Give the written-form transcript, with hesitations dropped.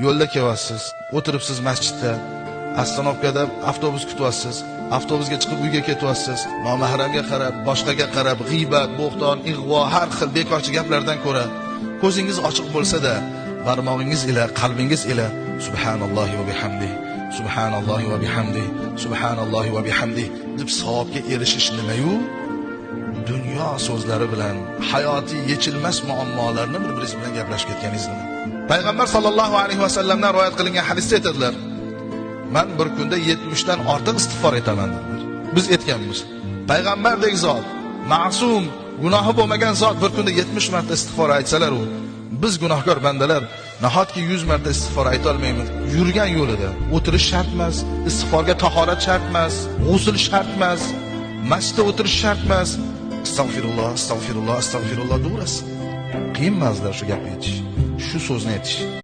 yo'lda kelyapsiz, o'tiribsiz masjidda, Astanovkada avtobus kutyapsiz, avtobusga chiqib uyga ketyapsiz, nomahramga qarab, boshqaga qarab, g'iybat, bo'xton, ig'vo, har xil bekorchi gaplardan ko'ra ko'zingiz ochiq bo'lsa-da, barmog'ingiz ila, qalbingiz ila subhanallohi va bihamdi, subhanallohi va bihamdi, subhanallohi va bihamdi deb savobga erishish nima-yu? Dunyo so'zlari bilan hayotiy yechilmas muammolarni bir-biringiz bilan gaplashib ketganingiz nima? Payg'ambar sollallohu alayhi vasallamdan rivoyat qilingan hadisda aytadilar: "Men bir kunda 70 dan ortiq istig'for etaman" dedilar. Biz aytganmiz. Payg'ambardek zot, ma'sum, gunohi bo'lmagan zot bir kunda 70 marta istig'for aytsalar, u biz gunohkor bandalar nahotki 100 marta istig'for ayta olmaymiz. Yurgan yo'lida o'tirish shart emas, istig'forga tahorat shart emas, g'usl shart emas, masjidda o'tirish shart emas. Astagfirulloh, astagfirulloh, astagfirulloh durasiz. Qiyin emaslar shu gapni aytish, shu so'zni aytish.